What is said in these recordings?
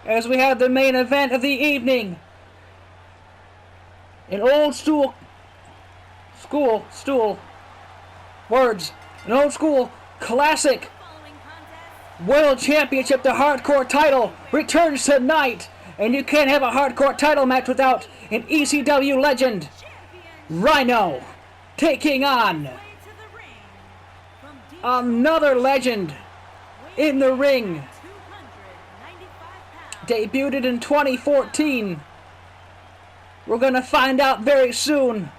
as we have the main event of the evening. An old school classic World Championship, the Hardcore title, returns tonight. And you can't have a Hardcore title match without an ECW legend, Rhino, taking on another legend in the ring. Debuted in 2014. We're going to find out very soon.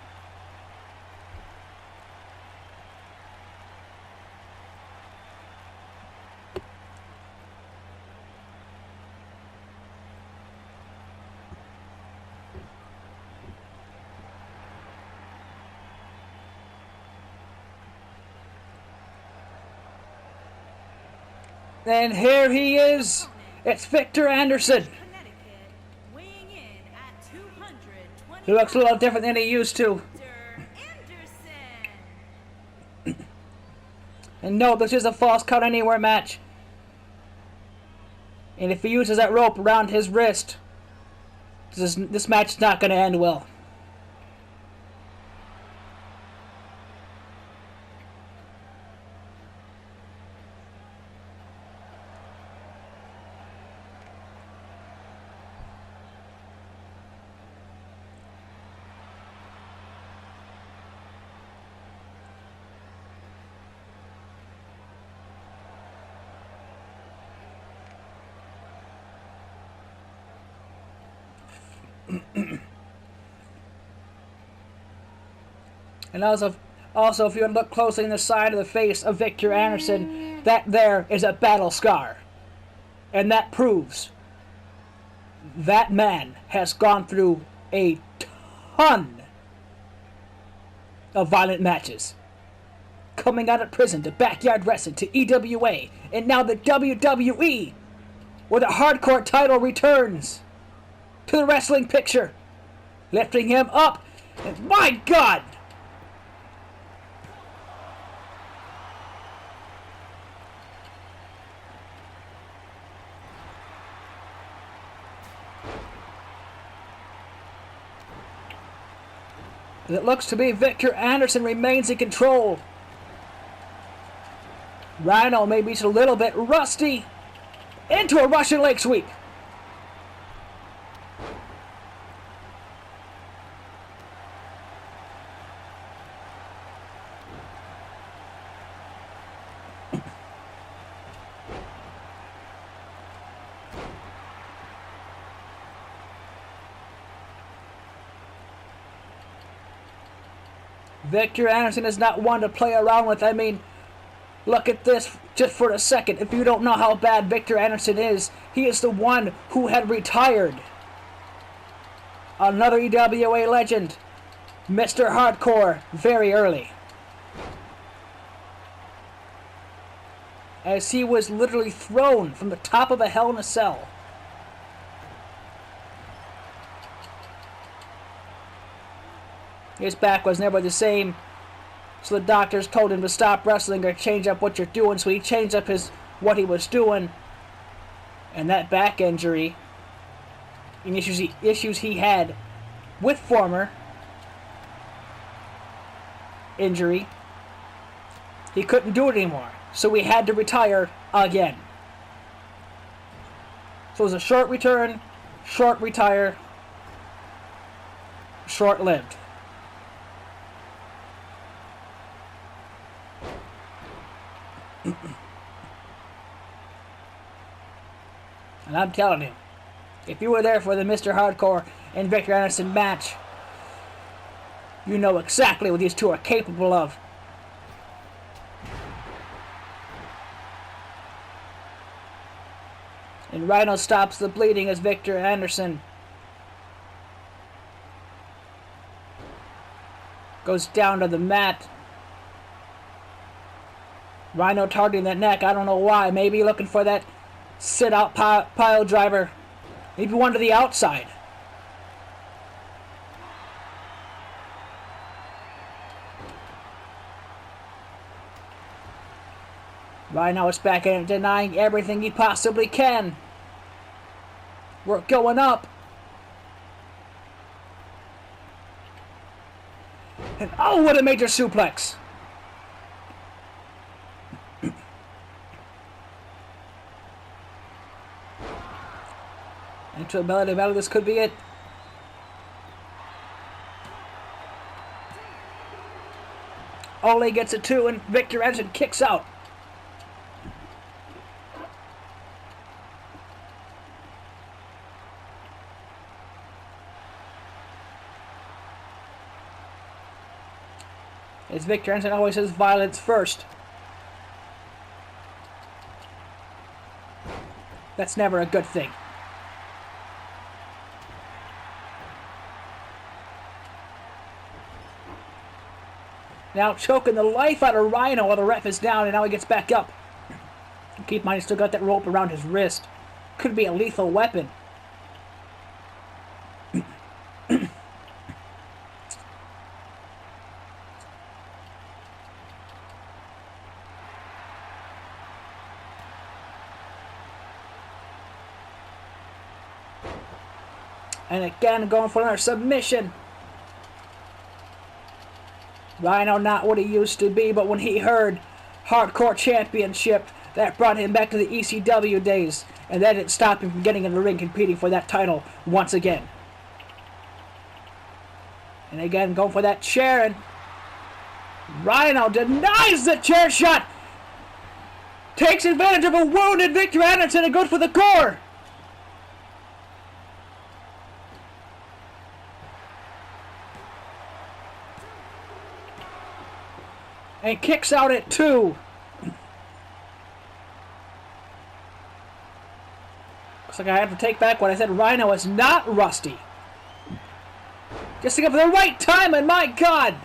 And here he is. It's Victor Anderson. He looks a little different than he used to. And no, this is a false count anywhere match. And if he uses that rope around his wrist, this match is not going to end well. And also, if you look closely in the side of the face of Victor Anderson, that there is a battle scar. And that proves that man has gone through a ton of violent matches. Coming out of prison to backyard wrestling to EWA, and now the WWE, where the Hardcore title returns to the wrestling picture, lifting him up. And my God! It looks to be Victor Anderson remains in control. Rhino may be just a little bit rusty. Into a Russian leg sweep. Victor Anderson is not one to play around with. I mean, look at this just for a second. If you don't know how bad Victor Anderson is, he is the one who had retired another EWA legend, Mr. Hardcore, very early. As he was literally thrown from the top of a Hell in a Cell. His back was never the same, so the doctors told him to stop wrestling or change up what you're doing, so he changed up what he was doing. And that back injury and issues he had with former injury, he couldn't do it anymore, so he had to retire again. So it was a short return, short retire, short-lived. And I'm telling you, if you were there for the Mr. Hardcore and Victor Anderson match, you know exactly what these two are capable of. And Rhino stops the bleeding as Victor Anderson goes down to the mat. Rhino targeting that neck. I don't know why. Maybe looking for that sit-out pile driver. Maybe one to the outside. Rhino is back in, denying everything he possibly can. We're going up. And oh, what a major suplex. Into a belly to belly, this could be it. Ole gets a 2 and Victor Anderson kicks out. As Victor Anderson always says, violence first. That's never a good thing. Now choking the life out of Rhino while the ref is down, and now he gets back up. Keep in mind, he's still got that rope around his wrist. Could be a lethal weapon. And again, going for another submission. Rhino not what he used to be, but when he heard Hardcore Championship, that brought him back to the ECW days. And that didn't stop him from getting in the ring competing for that title once again. And again, going for that chair, and Rhino denies the chair shot. Takes advantage of a wounded Victor Anderson and goes for the core. And kicks out at 2. Looks like I have to take back what I said. Rhino is not rusty. Just to get for the right time, and my God!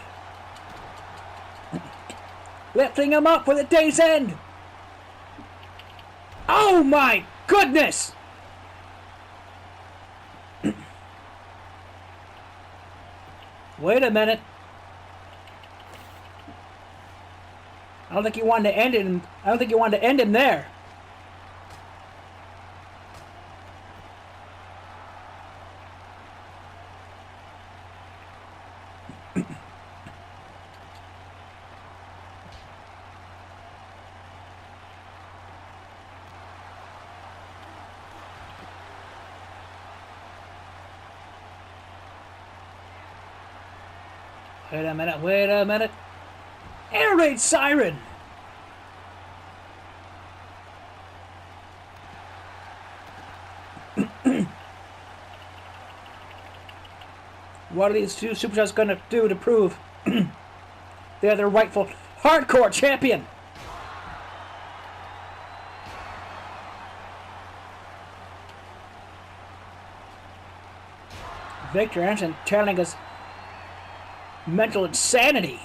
Lifting him up for the day's end. Oh my goodness! Wait a minute. I don't think you wanted to end it. I don't think you wanted to end him there. Wait a minute. Wait a minute. Air raid siren. What are these two superstars going to do to prove they're the rightful hardcore champion? Victor Anderson channeling his mental insanity.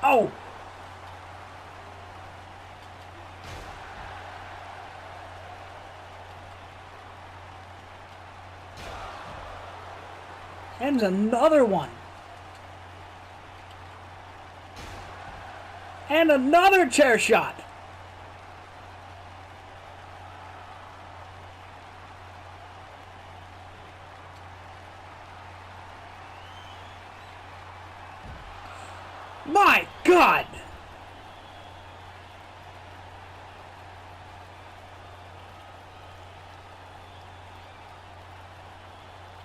Oh! And another one. And another chair shot. My God!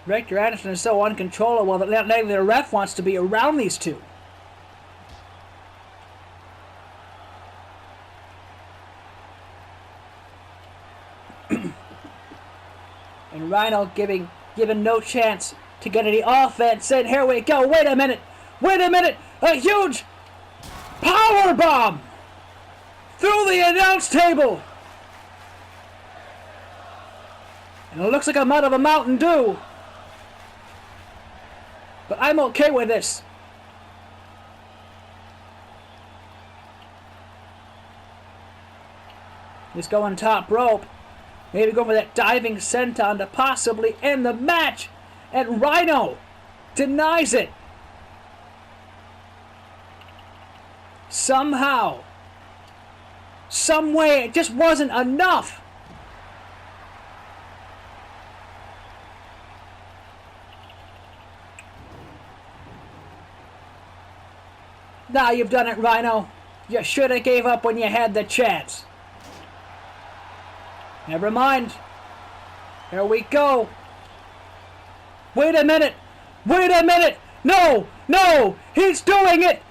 Victor Anderson is so uncontrollable that not even the ref wants to be around these two. And Rhino given no chance to get any offense. And here we go. Wait a minute. Wait a minute. A huge power bomb through the announce table. And it looks like I'm out of a Mountain Dew. But I'm okay with this. He's going top rope. Maybe go for that diving senton to possibly end the match. And Rhino denies it. somehow, some way, it just wasn't enough. Now you've done it, Rhino. You should have gave up when you had the chance. Never mind. Here we go. Wait a minute. Wait a minute. No. No. He's doing it.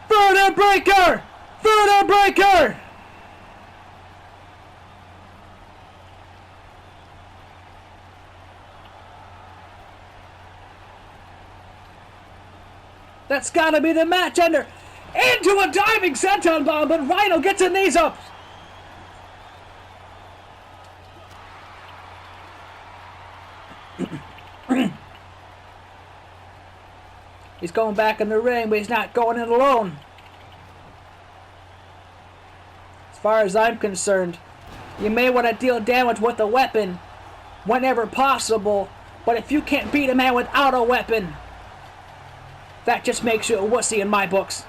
Vertebreaker. Vertebreaker. That's gotta be the match ender. Into a diving senton bomb, but Rhino gets a knees up. He's going back in the ring, but he's not going in alone. As far as I'm concerned, you may want to deal damage with a weapon whenever possible, but if you can't beat a man without a weapon, that just makes you a wussy in my books.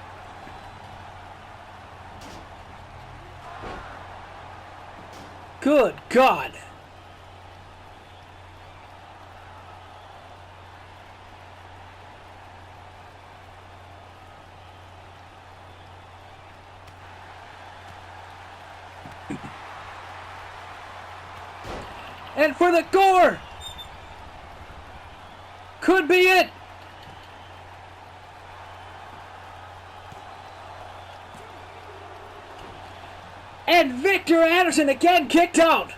Good God. And for the gore! Could be it! And Victor Anderson again kicked out!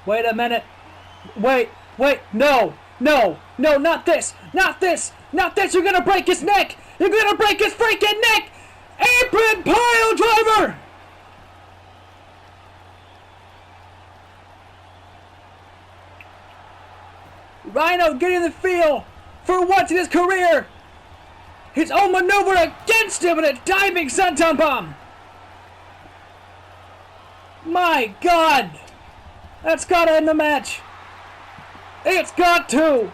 Wait a minute. Wait, no, not this, not this, not this. You're gonna break his neck. You're gonna break his freaking neck. Apron pile driver. Rhino getting the feel for once in his career. His own maneuver against him with a diving senton bomb. My God. That's gotta end the match. It's got to.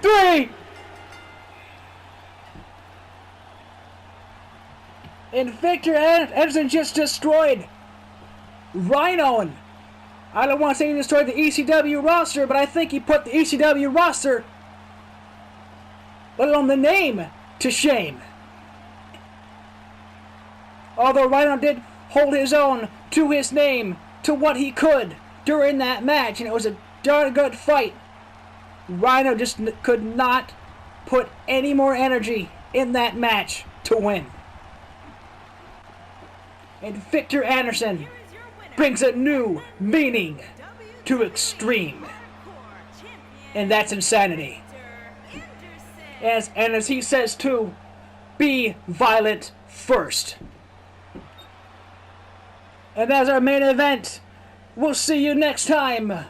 3. And Victor Anderson just destroyed Rhino. And I don't want to say he destroyed the ECW roster, but I think he put the ECW roster, let alone the name, to shame. Although Rhino did hold his own to his name, to what he could during that match, and it was a darn good fight. Rhino just could not put any more energy in that match to win. And Victor Anderson brings a new meaning to Extreme, and that's insanity. As he says too, be violent first. And as our main event, we'll see you next time.